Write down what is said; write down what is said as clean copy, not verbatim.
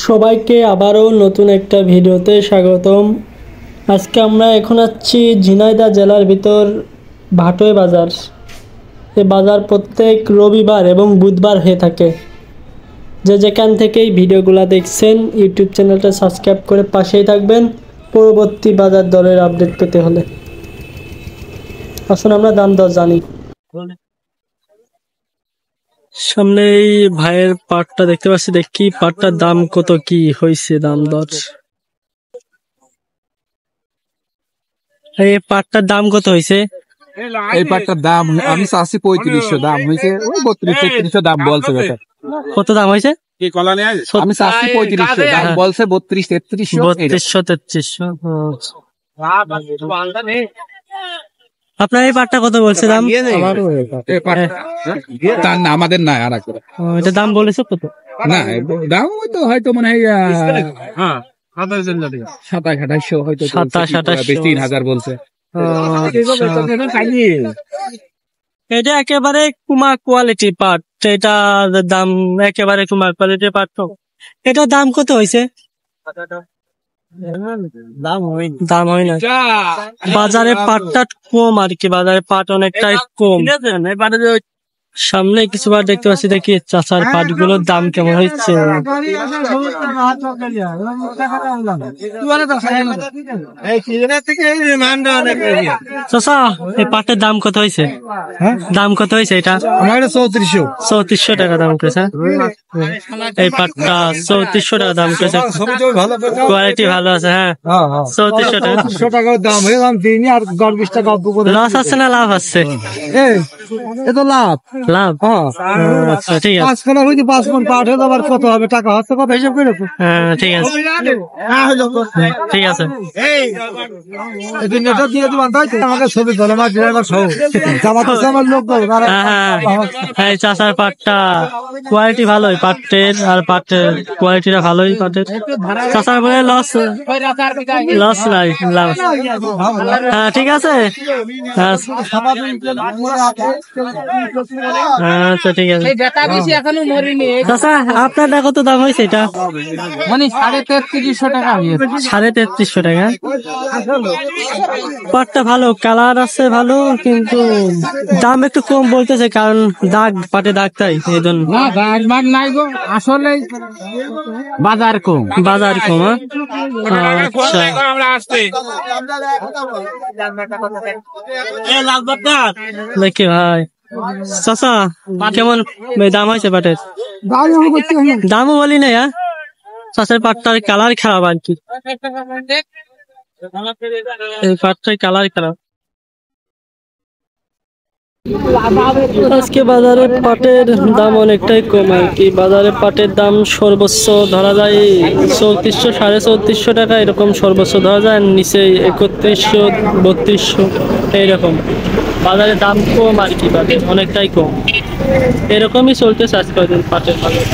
সবাইকে আবারও নতুন একটা ভিডিওতে স্বাগতম। আজকে আমরা এখন আছি ঝিনাইদহ জেলার ভিতর ভাটোয় বাজার। এই বাজার প্রত্যেক রবিবার এবং বুধবার হয়ে থাকে। যে যেখান থেকেই ভিডিওগুলো দেখছেন ইউটিউব চ্যানেলটা সাবস্ক্রাইব করে পাশেই থাকবেন পরবর্তী বাজার দরের আপডেট পেতে হলে। আসুন আমরা দাম দর জানি। সামনে এই ভাইয়ের পাটটা দেখতে পাচ্ছি, দেখি পাটটার দাম কত কি হয়েছে দাম দর। এই পাটটার দাম কত হয়েছে? এই পাটটার দাম আমি চাচ্ছি 3500, দাম হয়েছে ওই 32-3300 দাম বলছে। কত দাম হয়েছে? আমি চাচ্ছি 3500, দাম বলছে 3200-3300। আপনার এই পাটটা কত বলছে দাম? তার না আমাদের না আর এটা দাম বলেছে কত? না দাম হয়তো হয়তো মানে 27-2800 হয়তো 3000 বলছে। এটা একেবারে কুমা কোয়ালিটি পাট, এটা দাম একেবারে কুমা কোয়ালিটি পাট। তো এটার দাম কত হয়েছে? দাম হয় না, বাজারে পাটটা কম আর কি, বাজারে পাট অনেকটাই কম। সামনে কিছু পাট দেখতে পাচ্ছি, দেখি চাচার পাট গুলোর দাম কেমন হচ্ছে। চাচা এই পাটের দাম কত হয়েছে? দাম কত হয়েছে এটা? 3400 টাকা দাম করেছে। এই পাটটা 3400 টাকা দাম করেছে, কোয়ালিটি ভালো আছে। হ্যাঁ 3400 টাকা দাম আর 10-20 টাকা লস আছে না লাভ আছে? লাভ লাভ। আচ্ছা ঠিক আছে, 5 মণ পাট হয়ে যাবার কত হবে টাকা হচ্ছে কত হিসাব করে? হ্যাঁ ঠিক আছে ঠিক আছে। আমাকে ছবি তোলে আমার ড্রাইভার সহ আমার লোক। হ্যাঁ চাষার পাটটা কোয়ালিটি ভালোই পাটের, আর পাটের কোয়ালিটিটা ভালোই পাটের। চাষার বলে লস লস নাই, লাভ। হ্যাঁ ঠিক আছে, আচ্ছা ঠিক আছে। চাচা আপনারটা কত দাম হয়েছে এটা? মানে 3350 টাকা। 3350 টাকা। পাটটা ভালো, কালার আছে ভালো, কিন্তু দাম একটু কম বলতেছে, কারণ দাগ পাটে দাগ, তাই এই জন্য। নাই গো, আসলে বাজার কম। বাজার কম। দেখি ভাই চাচা কেমন দাম হয়েছে পাটের? দামও বলি না, চাষের পাটটার কালার খারাপ আর কি, এই পাটটার কালার খারাপ। আজকে বাজারে পাটের দাম অনেকটাই কম আর কি। বাজারে পাটের দাম সর্বোচ্চ ধরা যায় 3400, 3450 টাকা এরকম সর্বোচ্চ ধরা যায়, নিচে 3100, 3200 এইরকম। বাজারে দাম কম আর কি, বাজারে অনেকটাই কম। এরকমই চলতেছে আজ কয়েকদিন পাটের বাজার।